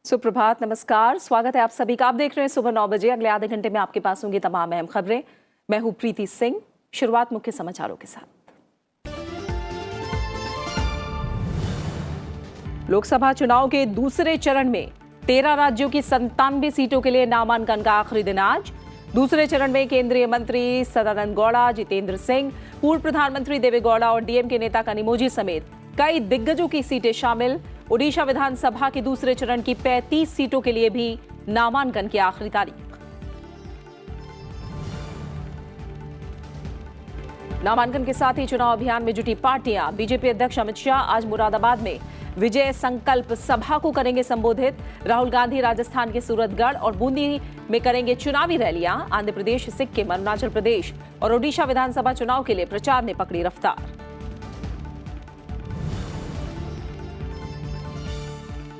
सुप्रभात, नमस्कार, स्वागत है आप सभी का। आप देख रहे हैं सुबह 9 बजे। अगले आधे घंटे में आपके पास होंगी तमाम अहम खबरें। मैं हूं प्रीति सिंह। शुरुआत मुख्य समाचारों के साथ। लोकसभा चुनाव के दूसरे चरण में 13 राज्यों की 97 सीटों के लिए नामांकन का आखिरी दिन आज। दूसरे चरण में केंद्रीय मंत्री सदानंद गौड़ा, जितेंद्र सिंह, पूर्व प्रधानमंत्री देवेगौड़ा और डीएमके नेता कनिमोझी समेत कई दिग्गजों की सीटें शामिल। ओडिशा विधानसभा के दूसरे चरण की 35 सीटों के लिए भी नामांकन की आखिरी तारीख। नामांकन के साथ ही चुनाव अभियान में जुटी पार्टियां। बीजेपी अध्यक्ष अमित शाह आज मुरादाबाद में विजय संकल्प सभा को करेंगे संबोधित। राहुल गांधी राजस्थान के सूरतगढ़ और बूंदी में करेंगे चुनावी रैलियां। आंध्र प्रदेश, सिक्किम, अरुणाचल प्रदेश और ओडिशा विधानसभा चुनाव के लिए प्रचार ने पकड़ी रफ्तार।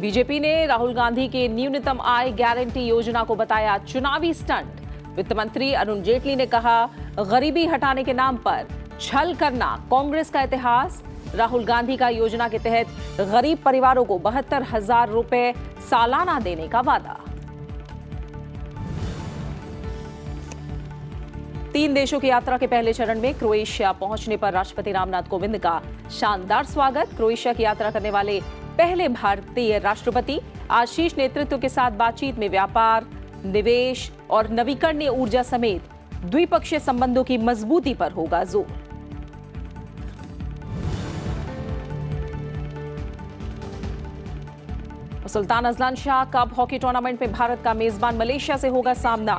बीजेपी ने राहुल गांधी के न्यूनतम आय गारंटी योजना को बताया चुनावी स्टंट। वित्त मंत्री अरुण जेटली ने कहा, गरीबी हटाने के नाम पर छल करना कांग्रेस का इतिहास। राहुल गांधी का योजना के तहत गरीब परिवारों को 72,000 रुपए सालाना देने का वादा। 3 देशों की यात्रा के पहले चरण में क्रोएशिया पहुंचने पर राष्ट्रपति रामनाथ कोविंद का शानदार स्वागत। क्रोएशिया की यात्रा करने वाले पहले भारतीय राष्ट्रपति आज शीर्ष नेतृत्व के साथ बातचीत में व्यापार, निवेश और नवीकरणीय ऊर्जा समेत द्विपक्षीय संबंधों की मजबूती पर होगा जोर। Sultan Azlan Shah cup hockey tournament में भारत का मेजबान मलेशिया से होगा सामना।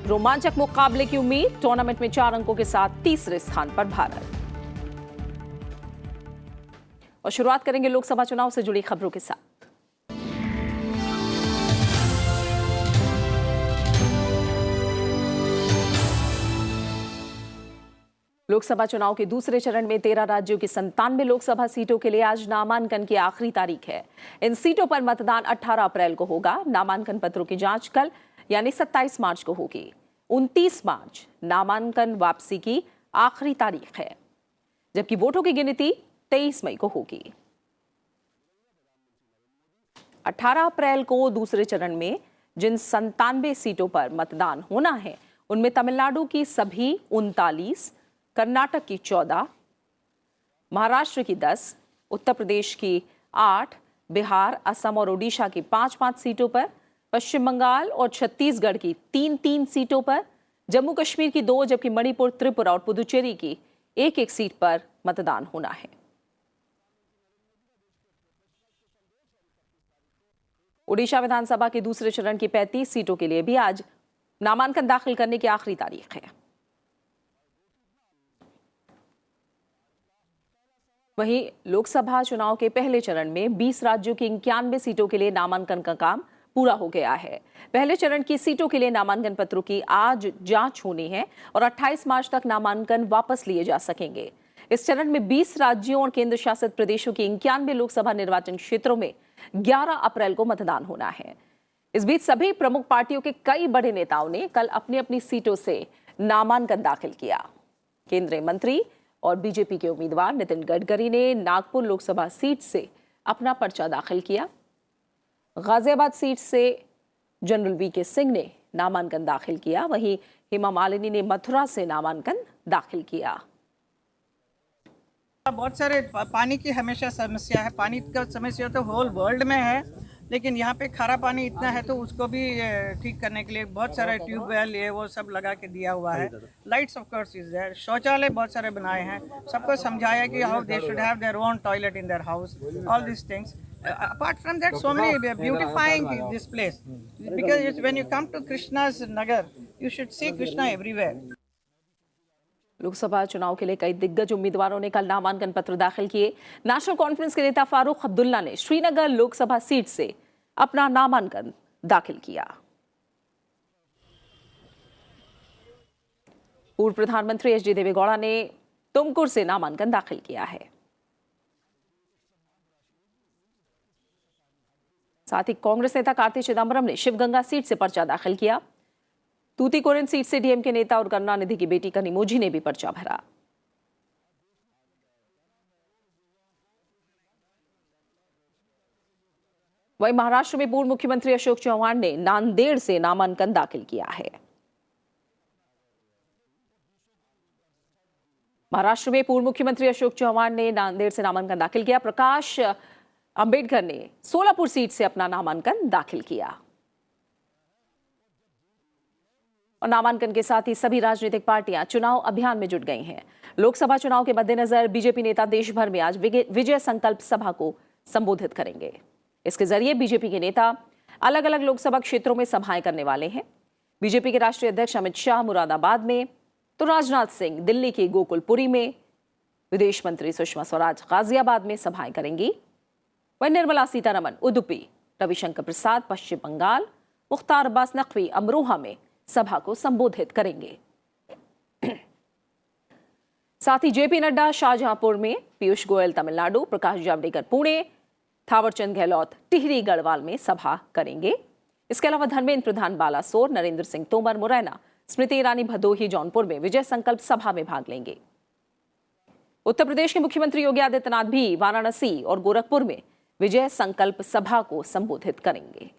रोमांचक मुकाबले की उम्मीद। टूर्नामेंट में 4 अंकों के साथ तीसरे स्थान पर भारत। और शुरुआत करेंगे लोकसभा चुनाव से जुड़ी खबरों के साथ। लोकसभा चुनाव के दूसरे चरण में 13 राज्यों की 97 लोकसभा सीटों के लिए आज नामांकन की आखिरी तारीख है। इन सीटों पर मतदान 18 अप्रैल को होगा। नामांकन पत्रों की जांच कल यानी 27 मार्च को होगी। 29 मार्च नामांकन वापसी की आखिरी तारीख है, जबकि वोटों की गिनती 23 मई को होगी। 18 अप्रैल को दूसरे चरण में जिन 97 सीटों पर मतदान होना है उनमें तमिलनाडु की सभी 39, कर्नाटक की 14, महाराष्ट्र की 10, उत्तर प्रदेश की 8, बिहार, असम और ओडिशा की 5-5 सीटों पर, पश्चिम बंगाल और छत्तीसगढ़ की 3-3 सीटों पर, जम्मू कश्मीर की 2 जबकि मणिपुर, त्रिपुरा और पुदुचेरी की 1-1 सीट पर मतदान होना है। ओडिशा विधानसभा के दूसरे चरण की 35 सीटों के लिए भी आज नामांकन दाखिल करने की आखिरी तारीख है। वहीं लोकसभा चुनाव के पहले चरण में 20 राज्यों की 91 सीटों के लिए नामांकन का काम पूरा हो गया है। पहले चरण की सीटों के लिए नामांकन पत्रों की आज जांच होनी है और 28 मार्च तक नामांकन वापस लिए जा सकेंगे। इस चरण में 20 राज्यों और केंद्र शासित प्रदेशों की 91 लोकसभा निर्वाचन क्षेत्रों में 11 अप्रैल को मतदान होना है। इस बीच सभी प्रमुख पार्टियों के कई बड़े नेताओं ने कल अपनी अपनी सीटों से नामांकन दाखिल किया। केंद्रीय मंत्री और बीजेपी के उम्मीदवार नितिन गडकरी ने नागपुर लोकसभा सीट से अपना पर्चा दाखिल किया। गाजियाबाद सीट से जनरल वीके सिंह ने नामांकन दाखिल किया। वहीं हेमा मालिनी ने मथुरा से नामांकन दाखिल किया। बहुत सारे पानी की हमेशा समस्या है। पानी का समस्या तो होल वर्ल्ड में है, लेकिन यहाँ पे खारा पानी इतना है तो उसको भी ठीक करने के लिए बहुत सारे ट्यूबवेल ये वो सब लगा के दिया हुआ है। Lights of course is there. शौचालय बहुत सारे बनाए हैं। सबको समझाया कि how they should have their own toilet in their house, all this things. Apart from that, so many beautifying this place, because when you come to Krishna's Nagar, you should see Krishna everywhere. Lok Sabha चुनाव के लिए कई दिग्गज उम्मीदवारों ने कल नामांकन पत्र दाखिल किए। नेशनल कॉन्फ्रेंस के नेता फारूक अब्दुल्ला ने श्रीनगर लोकसभा सीट से अपना नामांकन दाखिल किया। पूर्व प्रधानमंत्री एच डी देवेगौड़ा ने तुमकुर से नामांकन दाखिल किया है। साथ ही कांग्रेस नेता कार्ति चिदंबरम ने शिवगंगा सीट से पर्चा दाखिल किया। तूतीकोरिन सीट से डीएमके नेता और करुणानिधि की बेटी कनिमोझी ने भी पर्चा भरा। वहीं महाराष्ट्र में पूर्व मुख्यमंत्री अशोक चौहान ने नांदेड़ से नामांकन दाखिल किया है। महाराष्ट्र में पूर्व मुख्यमंत्री अशोक चौहान ने नांदेड़ से नामांकन दाखिल किया। प्रकाश अंबेडकर ने सोलापुर सीट से अपना नामांकन दाखिल किया। और नामांकन के साथ ही सभी राजनीतिक पार्टियां चुनाव अभियान में जुट गई हैं। लोकसभा चुनाव के मद्देनजर बीजेपी नेता देश भर में आज विजय संकल्प सभा को संबोधित करेंगे। इसके जरिए बीजेपी के नेता अलग अलग लोकसभा क्षेत्रों में सभाएं करने वाले हैं। बीजेपी के राष्ट्रीय अध्यक्ष अमित शाह मुरादाबाद में, तो राजनाथ सिंह दिल्ली के गोकुलपुरी में, विदेश मंत्री सुषमा स्वराज गाजियाबाद में सभाएं करेंगी। वहीं निर्मला सीतारमण उडुपी, रविशंकर प्रसाद पश्चिम बंगाल, मुख्तार अब्बास नकवी अमरोहा में सभा को संबोधित करेंगे। साथ ही जेपी नड्डा शाहजहांपुर में, पीयूष गोयल तमिलनाडु, प्रकाश जावड़ेकर पुणे, थावरचंद गहलोत टिहरी गढ़वाल में सभा करेंगे। इसके अलावा धर्मेंद्र प्रधान बालासोर, नरेंद्र सिंह तोमर मुरैना, स्मृति ईरानी भदोही जौनपुर में विजय संकल्प सभा में भाग लेंगे। उत्तर प्रदेश के मुख्यमंत्री योगी आदित्यनाथ भी वाराणसी और गोरखपुर में विजय संकल्प सभा को संबोधित करेंगे।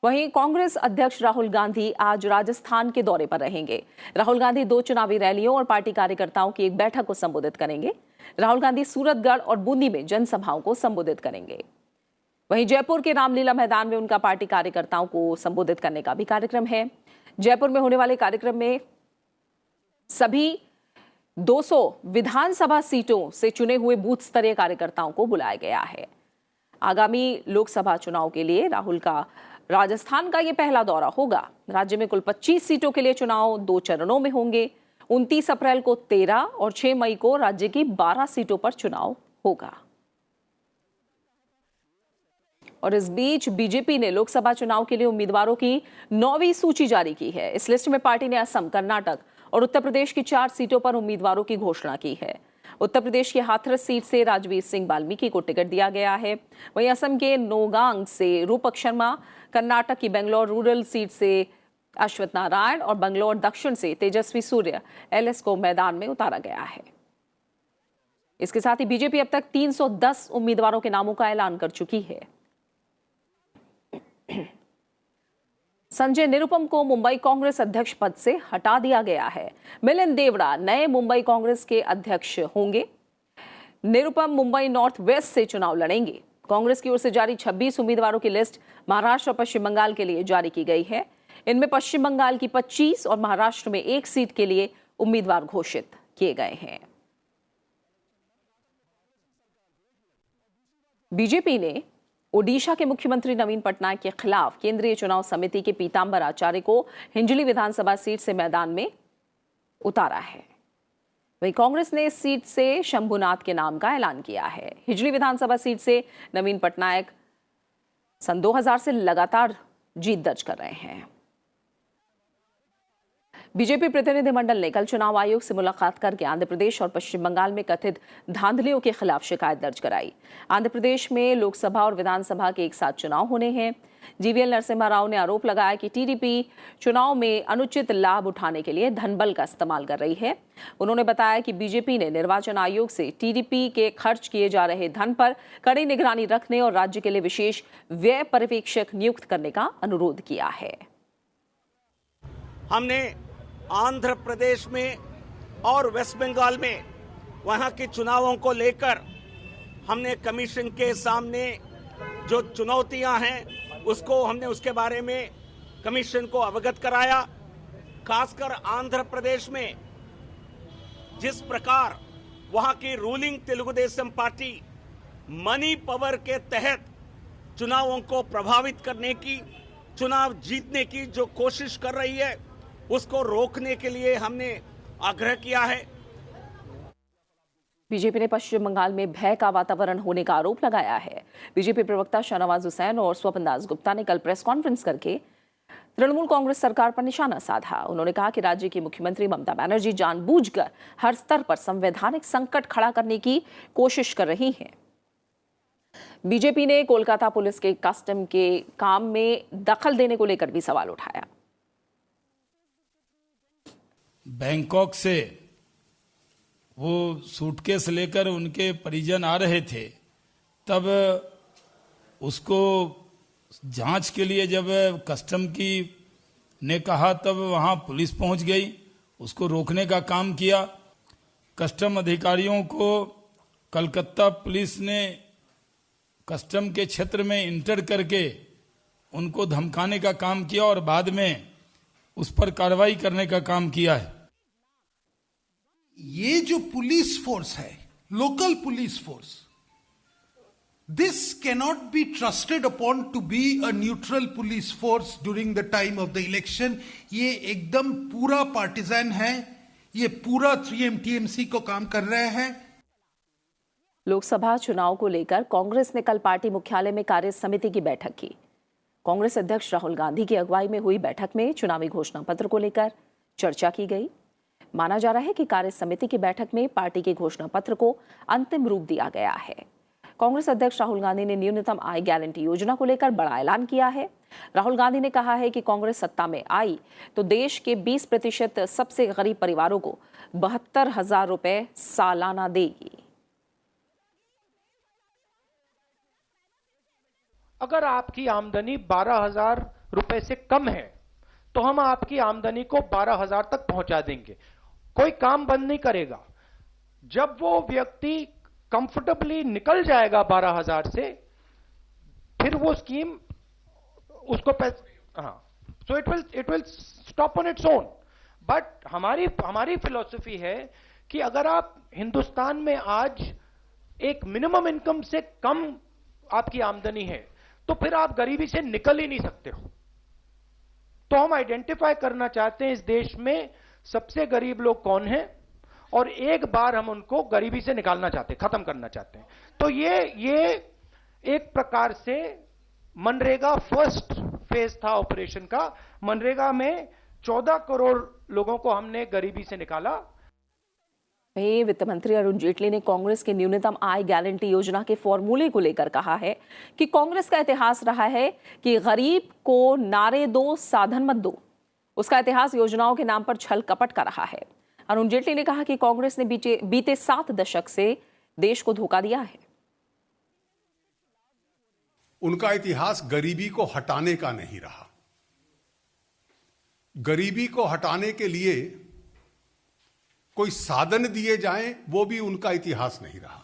वहीं कांग्रेस अध्यक्ष राहुल गांधी आज राजस्थान के दौरे पर रहेंगे। राहुल गांधी 2 चुनावी रैलियों और पार्टी कार्यकर्ताओं की एक बैठक को संबोधित करेंगे। राहुल गांधी सूरतगढ़ और बूंदी में जनसभाओं को संबोधित करेंगे। वहीं जयपुर के रामलीला मैदान में उनका पार्टी कार्यकर्ताओं को संबोधित करने का भी कार्यक्रम है। जयपुर में होने वाले कार्यक्रम में सभी 200 विधानसभा सीटों से चुने हुए बूथ स्तरीय कार्यकर्ताओं को बुलाया गया है। आगामी लोकसभा चुनाव के लिए राहुल का राजस्थान का यह पहला दौरा होगा। राज्य में कुल 25 सीटों के लिए चुनाव 2 चरणों में होंगे। 29 अप्रैल को 13 और 6 मई को राज्य की 12 सीटों पर चुनाव होगा। और इस बीच बीजेपी ने लोकसभा चुनाव के लिए उम्मीदवारों की 9वीं सूची जारी की है। इस लिस्ट में पार्टी ने असम, कर्नाटक और उत्तर प्रदेश की 4 सीटों पर उम्मीदवारों की घोषणा की है। उत्तर प्रदेश की हाथरस सीट से राजवीर सिंह वाल्मीकि को टिकट दिया गया है। वहीं असम के नौगांग से रूपक शर्मा, कर्नाटक की बेंगलोर रूरल सीट से अश्वथ नारायण और बंगलौर दक्षिण से तेजस्वी सूर्य एलएस को मैदान में उतारा गया है। इसके साथ ही बीजेपी अब तक 310 उम्मीदवारों के नामों का ऐलान कर चुकी है। संजय निरुपम को मुंबई कांग्रेस अध्यक्ष पद से हटा दिया गया है। मिलिंद देवड़ा नए मुंबई कांग्रेस के अध्यक्ष होंगे। निरुपम मुंबई नॉर्थ वेस्ट से चुनाव लड़ेंगे। कांग्रेस की ओर से जारी 26 उम्मीदवारों की लिस्ट महाराष्ट्र और पश्चिम बंगाल के लिए जारी की गई है। इनमें पश्चिम बंगाल की 25 और महाराष्ट्र में 1 सीट के लिए उम्मीदवार घोषित किए गए हैं। बीजेपी ने ओडिशा के मुख्यमंत्री नवीन पटनायक के खिलाफ केंद्रीय चुनाव समिति के पीतांबर आचार्य को हिंजली विधानसभा सीट से मैदान में उतारा है। वहीं कांग्रेस ने इस सीट से शंभुनाथ के नाम का ऐलान किया है। हिंजली विधानसभा सीट से नवीन पटनायक सन 2000 से लगातार जीत दर्ज कर रहे हैं। बीजेपी प्रतिनिधिमंडल ने कल चुनाव आयोग से मुलाकात करके आंध्र प्रदेश और पश्चिम बंगाल में कथित धांधलियों के खिलाफ शिकायत दर्ज कराई। आंध्र प्रदेश में लोकसभा और विधानसभा के एक साथ चुनाव होने हैं। जीवीएल नरसिम्हा राव ने आरोप लगाया कि टीडीपी चुनाव में अनुचित लाभ उठाने के लिए धनबल का इस्तेमाल कर रही है। उन्होंने बताया कि बीजेपी ने निर्वाचन आयोग से टीडीपी के खर्च किए जा रहे धन पर कड़ी निगरानी रखने और राज्य के लिए विशेष व्यय पर्यवेक्षक नियुक्त करने का अनुरोध किया है। हमने आंध्र प्रदेश में और वेस्ट बंगाल में वहां के चुनावों को लेकर हमने कमीशन के सामने जो चुनौतियां हैं उसको हमने उसके बारे में कमीशन को अवगत कराया। खासकर आंध्र प्रदेश में जिस प्रकार वहां की ruling Telugu Desam party money power के तहत चुनावों को प्रभावित करने की, चुनाव जीतने की जो कोशिश कर रही है उसको रोकने के लिए हमने आग्रह किया है। बीजेपी ने पश्चिम बंगाल में भय का वातावरण होने का आरोप लगाया है। बीजेपी प्रवक्ता शाहनवाज हुसैन और स्वपन दास गुप्ता ने कल प्रेस कॉन्फ्रेंस करके तृणमूल कांग्रेस सरकार पर निशाना साधा। उन्होंने कहा कि राज्य की मुख्यमंत्री ममता बनर्जी जानबूझकर हर स्तर पर संवैधानिक संकट खड़ा करने की कोशिश कर रही हैं। बीजेपी ने कोलकाता पुलिस के कस्टम के काम में दखल देने को लेकर भी सवाल उठाया। बैंकॉक से वो सूटकेस लेकर उनके परिजन आ रहे थे तब उसको जांच के लिए जब कस्टम की ने कहा तब वहां पुलिस पहुंच गई, उसको रोकने का काम किया। कस्टम अधिकारियों को कलकत्ता पुलिस ने कस्टम के क्षेत्र में इंटर करके उनको धमकाने का काम किया और बाद में उस पर कार्रवाई करने का काम किया है। ये जो पुलिस फोर्स है, local police force, this cannot be trusted upon to be a neutral police force during the time of the election. ये एकदम पूरा पार्टिजन है, ये पूरा 3MTMC को काम कर रहे हैं। लोकसभा चुनाव को लेकर कांग्रेस ने कल पार्टी मुख्यालय में कार्य समिति की बैठक की। कांग्रेस अध्यक्ष राहुल गांधी की अगुवाई में हुई बैठक में चुनावी घोषणा पत्र को लेकर चर्चा की गई। माना जा रहा है कि कार्य समिति की बैठक में पार्टी के घोषणा पत्र को अंतिम रूप दिया गया है। कांग्रेस अध्यक्ष राहुल गांधी ने न्यूनतम आय गारंटी योजना को लेकर बड़ा ऐलान किया है। राहुल गांधी ने कहा है कि कांग्रेस सत्ता में आई तो देश के 20% सबसे गरीब परिवारों को 72,000 रुपए सालाना देगी। अगर आपकी आमदनी 12,000 रुपए से कम है तो हम आपकी आमदनी को 12,000 तक पहुंचा देंगे, कोई काम बंद नहीं करेगा। जब वो व्यक्ति कंफर्टेबली निकल जाएगा 12,000 से, फिर वो स्कीम उसको so it will stop on its own. But हमारी फिलॉसफी है कि अगर आप हिंदुस्तान में आज एक मिनिमम इनकम से कम आपकी आमदनी है तो फिर आप गरीबी से निकल ही नहीं सकते हो। तो हम आइडेंटिफाई करना चाहते हैं इस देश में सबसे गरीब लोग कौन हैं और एक बार हम उनको गरीबी से निकालना चाहते हैं, खत्म करना चाहते हैं। तो ये एक प्रकार से मनरेगा फर्स्ट फेज था ऑपरेशन का। मनरेगा में 14 करोड़ लोगों को हमने गरीबी से निकाला। वित्त मंत्री अरुण जेटली ने कांग्रेस के न्यूनतम आय गारंटी योजना के फॉर्मूले को लेकर कहा है कि कांग्रेस का इतिहास रहा है कि गरीब को नारे दो साधन मत दो। उसका इतिहास योजनाओं के नाम पर छल कपट का रहा है। अरुण जेटली ने कहा कि कांग्रेस ने बीते 7 दशक से देश को धोखा दिया है। उनका इतिहास गरीबी को हटाने का नहीं रहा। गरीबी को हटाने के लिए कोई साधन दिए जाएं, वो भी उनका इतिहास नहीं रहा।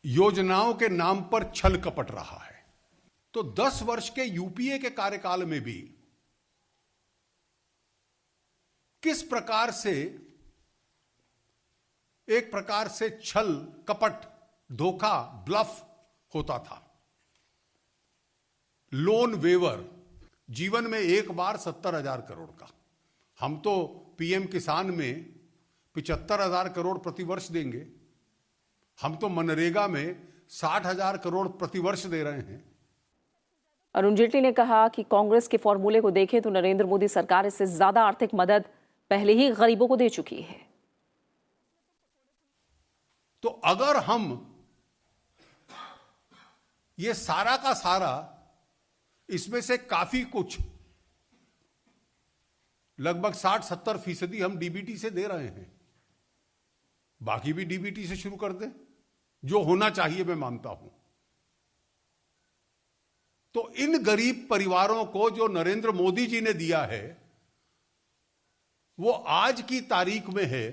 योजनाओं के नाम पर छल कपट रहा है। तो 10 वर्ष के यूपीए के कार्यकाल में भी किस प्रकार से एक प्रकार से छल कपट, धोखा, ब्लफ होता था। लोन वेवर, जीवन में एक बार 70,000 करोड़ का। हम तो पीएम किसान में 75,000 करोड़ प्रतिवर्ष देंगे। हम तो मनरेगा में 60,000 करोड़ प्रतिवर्ष दे रहे हैं। अरुण जेटली ने कहा कि कांग्रेस के फॉर्मूले को देखें तो नरेंद्र मोदी सरकार इससे ज्यादा आर्थिक मदद पहले ही गरीबों को दे चुकी है। तो अगर हम ये सारा का सारा, इसमें से काफी कुछ, लगभग 60-70% हम डीबीटी से दे रहे हैं, बाकी भी डीबीटी से शुरू कर दें, जो होना चाहिए मैं मानता हूं। तो इन गरीब परिवारों को जो नरेंद्र मोदी जी ने दिया है वो आज की तारीख में है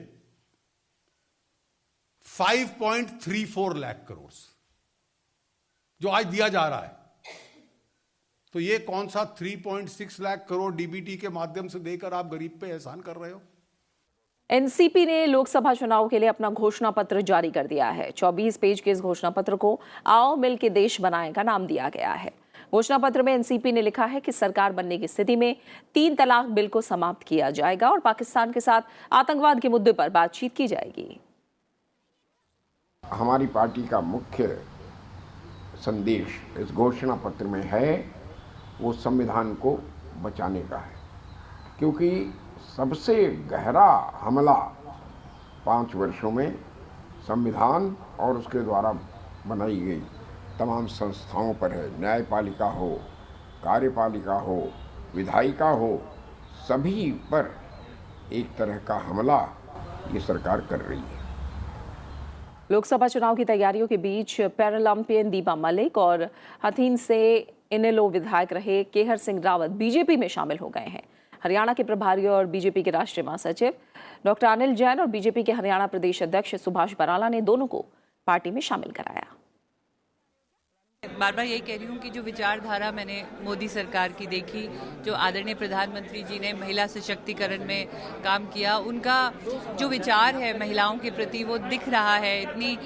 5.34 लाख करोड़, जो आज दिया जा रहा है। तो ये कौन सा 3.6 लाख करोड़ डीबीटी के माध्यम से देकर आप गरीब पे एहसान कर रहे हो? एनसीपी ने लोकसभा चुनाव के लिए अपना घोषणा पत्र जारी कर दिया है। 24 पेज के इस घोषणा पत्र को आओ मिल के देश बनाएं का नाम दिया गया है। घोषणा पत्र में एनसीपी ने लिखा है कि सरकार बनने की स्थिति में 3 तलाक बिल को समाप्त किया जाएगा और पाकिस्तान के साथ आतंकवाद के मुद्दे पर बातचीत की जाएगी। हमारी पार्टी का मुख्य संदेश इस घोषणा पत्र में है वो संविधान को बचाने का है, क्योंकि सबसे गहरा हमला 5 वर्षों में संविधान और उसके द्वारा बनाई गई तमाम संस्थाओं पर है। न्यायपालिका हो, कार्यपालिका हो, विधायिका हो, सभी पर एक तरह का हमला ये सरकार कर रही है। लोकसभा चुनाव की तैयारियों के बीच पैरालंपियन दीपा मलिक और हथीन से इनेलो विधायक रहे केहर सिंह रावत बीजेपी में शामिल हो गए हैं। हरियाणा के प्रभारी और बीजेपी के राष्ट्रीय महासचिव डॉक्टर अनिल जैन और बीजेपी के हरियाणा प्रदेश अध्यक्ष सुभाष बराला ने दोनों को पार्टी में शामिल कराया। बार बार यही कह रही हूँ कि जो विचारधारा मैंने मोदी सरकार की देखी, जो आदरणीय प्रधानमंत्री जी ने महिला सशक्तिकरण में काम किया, उनका जो विचार है महिलाओं के प्रति वो दिख रहा है। इतनी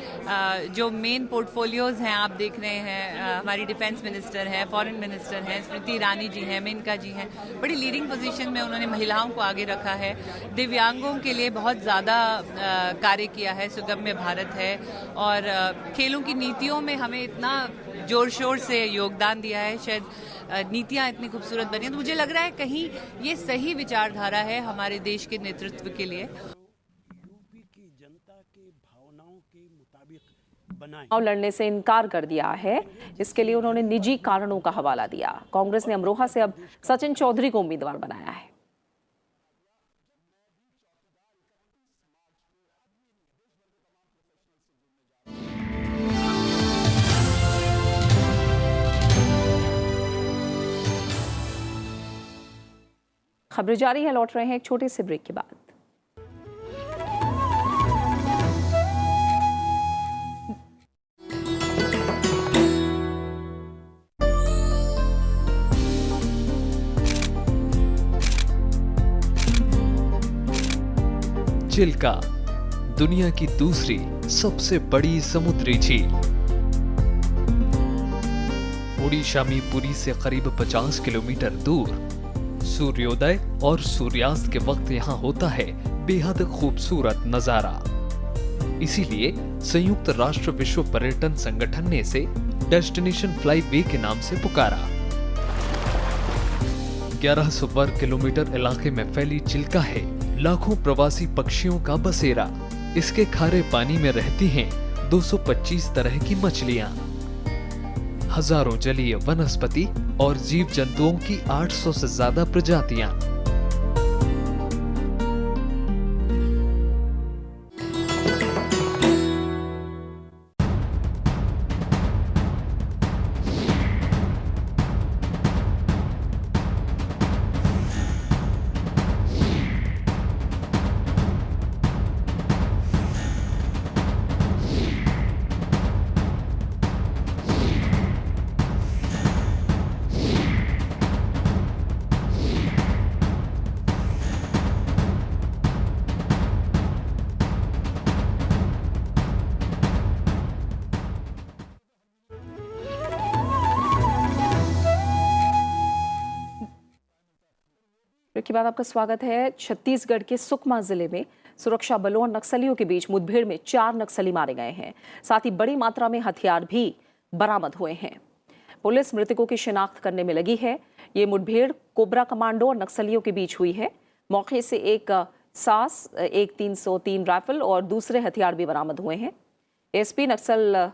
जो मेन पोर्टफोलियोज हैं आप देख रहे हैं, हमारी डिफेंस मिनिस्टर हैं, फॉरेन मिनिस्टर हैं, स्मृति ईरानी जी हैं, मेनका जी हैं, बड़ी लीडिंग पोजीशन में उन्होंने महिलाओं को आगे रखा है। दिव्यांगों के लिए बहुत ज़्यादा कार्य किया है, सुगम्य भारत है, और खेलों की नीतियों में हमें इतना जोर शोर से योगदान दिया है। शायद नीतियां इतनी खूबसूरत बनी हैं, तो मुझे लग रहा है कहीं ये सही विचारधारा है हमारे देश के नेतृत्व के लिए। यूपी की जनता के भावनाओं के मुताबिक बनाए चुनाव लड़ने से इनकार कर दिया है। इसके लिए उन्होंने निजी कारणों का हवाला दिया। कांग्रेस ने अमरोहा से अब सचिन चौधरी को उम्मीदवार बनाया है। खबरें जारी है, लौट रहे हैं एक छोटे से ब्रेक के बाद। चिल्का, दुनिया की दूसरी सबसे बड़ी समुद्री झील, ओडिशा में पुरी से करीब 50 किलोमीटर दूर। सूर्योदय और सूर्यास्त के वक्त यहाँ होता है बेहद खूबसूरत नजारा। इसीलिए संयुक्त राष्ट्र विश्व पर्यटन संगठन ने इसे डेस्टिनेशन फ्लाई वे के नाम से पुकारा। 1100 वर्ग किलोमीटर इलाके में फैली चिल्का है लाखों प्रवासी पक्षियों का बसेरा। इसके खारे पानी में रहती हैं 225 तरह की मछलियां, हजारों जलीय वनस्पति और जीव जंतुओं की 800 से ज्यादा प्रजातियां। के बाद आपका स्वागत है। छत्तीसगढ़ के सुकमा जिले में सुरक्षा बलों और नक्सलियों के बीच मुठभेड़ में 4 नक्सली मारे गए हैं। साथ ही बड़ी मात्रा में हथियार भी बरामद हुए हैं। पुलिस मृतकों की शिनाख्त करने में लगी है। ये मुठभेड़ कोबरा कमांडो और नक्सलियों के बीच हुई है। मौके से एक सास, एक 303 राइफल और दूसरे हथियार भी बरामद हुए हैं। एसपी नक्सल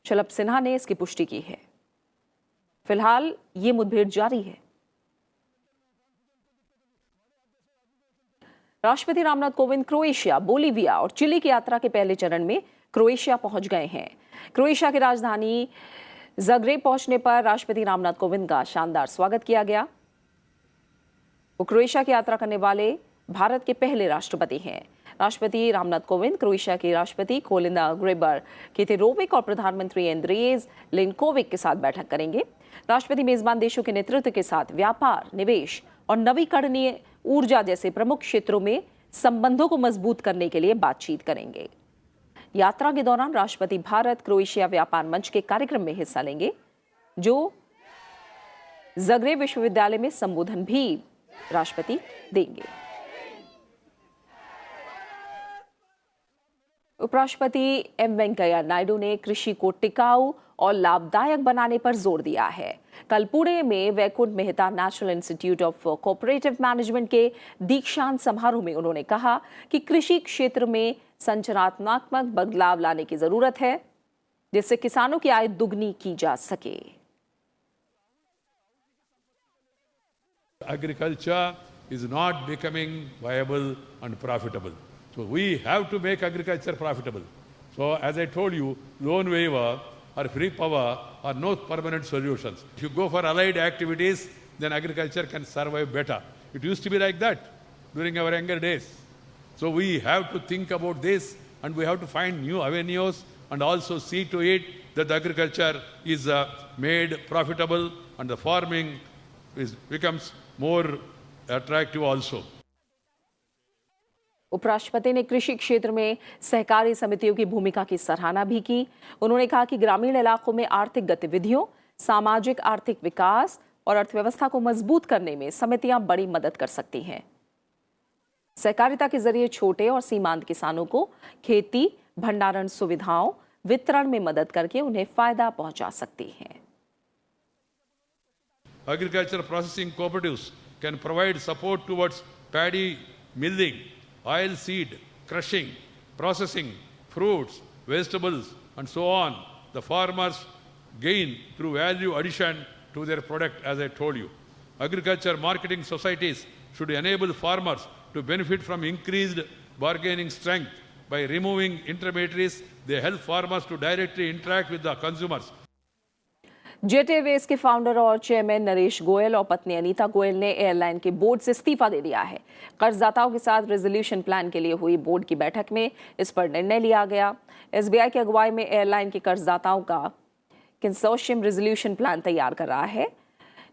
शलभ सिन्हा ने इसकी पुष्टि की है। फिलहाल ये मुठभेड़ जारी है। राष्ट्रपति रामनाथ कोविंद क्रोएशिया, बोलीविया और चिली की यात्रा के पहले चरण में क्रोएशिया पहुंच गए हैं। क्रोएशिया की राजधानी ज़ग्रेब पहुंचने पर राष्ट्रपति रामनाथ कोविंद का शानदार स्वागत किया गया। वो क्रोएशिया की यात्रा करने वाले भारत के पहले राष्ट्रपति हैं। राष्ट्रपति रामनाथ कोविंद क्रोएशिया के राष्ट्रपति कोलिंदा ग्रेबर केतेरोविक और प्रधानमंत्री एंद्रेज लेनकोविक के साथ बैठक करेंगे। राष्ट्रपति मेजबान देशों के नेतृत्व के साथ व्यापार, निवेश और नवीकरणीय ऊर्जा जैसे प्रमुख क्षेत्रों में संबंधों को मजबूत करने के लिए बातचीत करेंगे। यात्रा के दौरान राष्ट्रपति भारत क्रोएशिया व्यापार मंच के कार्यक्रम में हिस्सा लेंगे, जो ज़ग्रेब विश्वविद्यालय में संबोधन भी राष्ट्रपति देंगे। उपराष्ट्रपति एम वेंकैया नायडू ने कृषि को टिकाऊ और लाभदायक बनाने पर जोर दिया है। कल पुणे में Vaikunth Mehta national institute of cooperative management के दीक्षांत समारोह में उन्होंने कहा कि कृषि क्षेत्र में संरचनात्मक बदलाव लाने की जरूरत है, जिससे किसानों की आय दुगनी की जा सके। Agriculture is not becoming viable and profitable. So we have to make agriculture profitable. So as I told you, loan waiver or free power are no permanent solutions. If you go for allied activities, then agriculture can survive better. It used to be like that during our younger days. So we have to think about this, and we have to find new avenues and also see to it that the agriculture is made profitable and the farming becomes more attractive also. उपराष्ट्रपति ने कृषि क्षेत्र में सहकारी समितियों की भूमिका की सराहना भी की। उन्होंने कहा कि ग्रामीण इलाकों में आर्थिक गतिविधियों, सामाजिक आर्थिक विकास और अर्थव्यवस्था को मजबूत करने में समितियां बड़ी मदद कर सकती हैं। सहकारिता के जरिए छोटे और सीमांत किसानों को खेती, भंडारण सुविधाओं, वितरण में मदद करके उन्हें फायदा पहुंचा सकती हैं। Agriculture processing cooperatives can provide support towards paddy milling, oil seed, crushing, processing, fruits, vegetables, and so on. The farmers gain through value addition to their product, as I told you. Agriculture marketing societies should enable farmers to benefit from increased bargaining strength. By removing intermediaries, they help farmers to directly interact with the consumers. Jet Airways के founder और chairman Naresh Goyal और पत्नी अनीता गोयल ने airline के board से इस्तीफा दे दिया है। कर्जदाताओं के साथ रेजोल्यूशन प्लान के लिए हुई बोर्ड की बैठक में इस पर निर्णय लिया गया। एसबीआई की अगुवाई में एयरलाइन के कर्जदाताओं का कंसोर्शियम रेजोल्यूशन प्लान तैयार कर रहा है।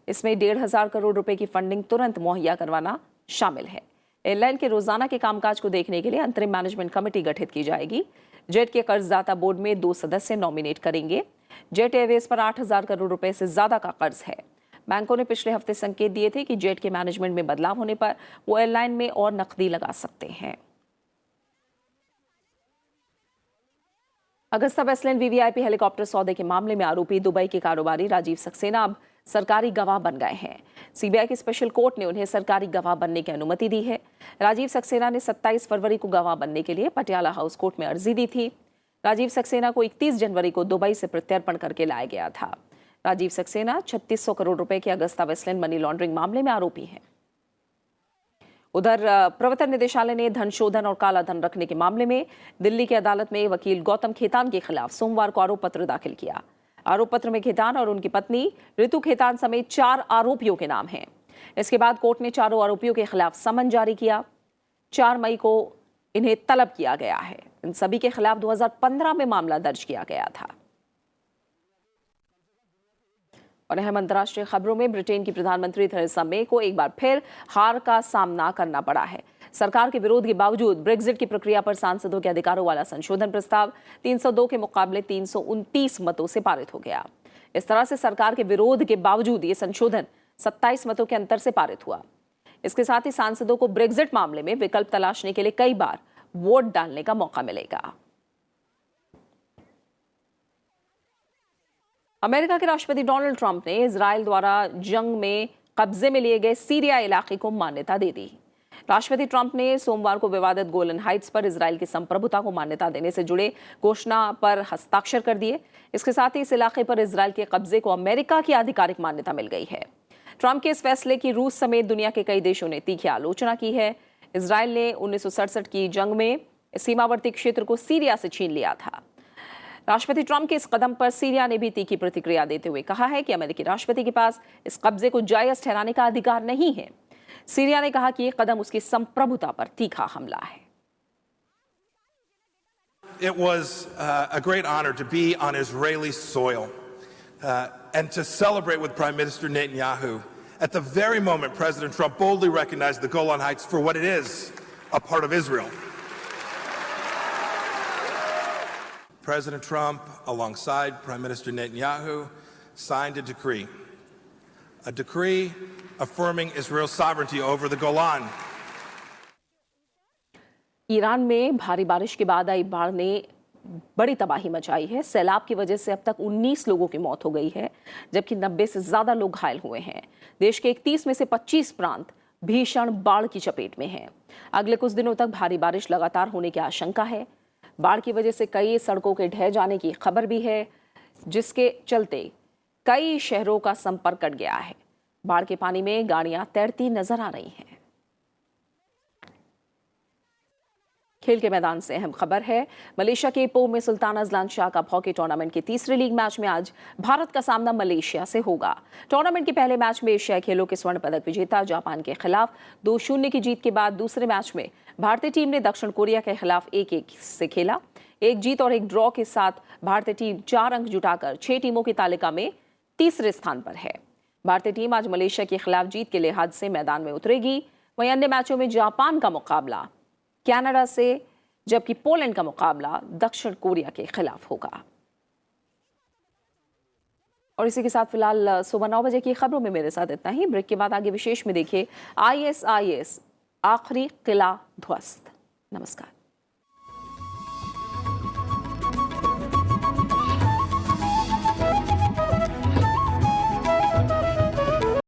इसमें 1,500 करोड़ रुपए की फंडिंग तुरंत मुहैया करवाना शामिल है। एयरलाइन के रोजाना के कामकाज को देखने के लिए अंतरिम मैनेजमेंट कमेटी गठित की जाएगी। जेट के कर्जदाता बोर्ड में 2 सदस्य नॉमिनेट करेंगे। जेट एयरवेज पर 8,000 करोड़ रुपए से ज्यादा का कर्ज है। बैंकों ने पिछले हफ्ते संकेत दिए थे कि जेट के मैनेजमेंट में बदलाव होने पर वो एयरलाइन में और नकदी लगा सकते हैं। अगस्ता वेस्टलैंड वीवीआईपी हेलीकॉप्टर सौदे के मामले में आरोपी दुबई के कारोबारी राजीव सक्सेना अब सरकारी गवाह बन गए हैं। सीबीआई की स्पेशल कोर्ट ने उन्हें सरकारी गवाह बनने की अनुमति दी है। राजीव सक्सेना ने 27 फरवरी को गवाह बनने के लिए पटियाला हाउस कोर्ट में अर्जी दी थी। राजीव सक्सेना को 31 जनवरी को दुबई से प्रत्यर्पण करके लाया गया था। राजीव सक्सेना 3600 करोड़ रुपए के अगस्ता वेस्टलैंड मनी लॉन्ड्रिंग मामले में आरोपी हैं। उधर प्रवर्तन निदेशालय ने धन शोधन और काला धन रखने के मामले में दिल्ली की अदालत में वकील गौतम खेतान के खिलाफ सोमवार को आरोप पत्र दाखिल किया। आरोप पत्र में खेतान और उनकी पत्नी ऋतु खेतान समेत 4 आरोपियों के नाम हैं। इसके बाद कोर्ट ने चारों आरोपियों के खिलाफ समन जारी किया। 4 मई को इन्हें तलब किया गया है। इन सभी के खिलाफ 2015 में मामला दर्ज किया गया था। और अहम अंतर्राष्ट्रीय खबरों में ब्रिटेन की प्रधानमंत्री थेरेसा मे को एक बार फिर हार का सामना करना पड़ा है। सरकार के विरोध के बावजूद ब्रेक्जिट की प्रक्रिया पर सांसदों के अधिकारों वाला संशोधन प्रस्ताव 302 के मुकाबले 329 मतों से पारित हो गया। इस तरह से सरकार के विरोध के बावजूद ये संशोधन 27 मतों के अंतर से पारित हुआ। इसके साथ ही सांसदों को ब्रेक्जिट मामले में विकल्प तलाशने के लिए कई बार वोट डालने का मौका मिलेगा। अमेरिका के राष्ट्रपति डोनाल्ड ट्रंप ने इजराइल द्वारा जंग में कब्जे में लिए गए सीरिया इलाके को मान्यता दे दी। राष्ट्रपति ट्रंप ने सोमवार को विवादित गोलन हाइट्स पर इजराइल की संप्रभुता को मान्यता देने से जुड़े घोषणा पर हस्ताक्षर कर दिए। इसके साथ ही इस इलाके पर इजराइल के कब्जे को अमेरिका की आधिकारिक मान्यता मिल गई है। ट्रंप के इस फैसले की रूस समेत दुनिया के कई देशों ने तीखी आलोचना की है। इजराइल ने 1967 की जंग में सीमावर्ती क्षेत्र को सीरिया से छीन लिया था। राष्ट्रपति ट्रंप के इस कदम पर सीरिया ने भी तीखी प्रतिक्रिया देते हुए कहा है कि अमेरिकी राष्ट्रपति के पास इस कब्जे को जायज ठहराने का अधिकार नहीं है। सीरिया ने कहा कि यह कदम उसकी संप्रभुता पर तीखा हमला है। It was a great honor to be on Israeli soil and to celebrate with Prime Minister Netanyahu at the very moment President Trump boldly recognized the Golan Heights for what it is, a part of Israel. President Trump, alongside Prime Minister Netanyahu, signed a decree affirming Israel's sovereignty over the Golan. Iran में भारी बारिश के बाद आई बाढ़ ने बड़ी तबाही मचाई है। सैलाब की वजह से अब तक 19 लोगों की मौत हो गई है, जबकि 90 से ज्यादा लोग घायल हुए हैं। देश के 31 में से 25 प्रांत भीषण बाढ़ की चपेट में हैं। अगले कुछ दिनों तक भारी बारिश लगातार होने की आशंका है। बाढ़ की वजह से कई सड़कों के ढह जाने की खबर भी है, जिसके चलते कई शहरों का संपर्क कट गया है। बाढ़ के पानी में गाड़ियां तैरती नजर आ रही हैं। खेल के मैदान से अहम खबर है। मलेशिया के पो में Sultan Azlan Shah cup hockey tournament के तीसरे लीग मैच में आज भारत का सामना मलेशिया से होगा। टूर्नामेंट के पहले मैच में एशियाई खेलों के स्वर्ण पदक विजेता जापान के खिलाफ 2-0 की जीत के बाद दूसरे मैच में भारतीय टीम ने दक्षिण कोरिया के खिलाफ 1-1 से खेला। एक जीत और एक ड्रॉ के साथ भारतीय टीम 4 अंक जुटाकर 6 टीमों की तालिका में तीसरे स्थान पर है। भारतीय टीम आज मलेशिया के खिलाफ जीत के लिहाज से मैदान में उतरेगी। वहीं अन्य मैचों में जापान का मुकाबला कनाडा से, जबकि पोलैंड का मुकाबला दक्षिण कोरिया के खिलाफ होगा। और इसी के साथ फिलहाल सुबह 9 बजे की खबरों में मेरे साथ इतना ही। ब्रेक के बाद आगे विशेष में देखिए ISIS आखिरी किला ध्वस्त। नमस्कार।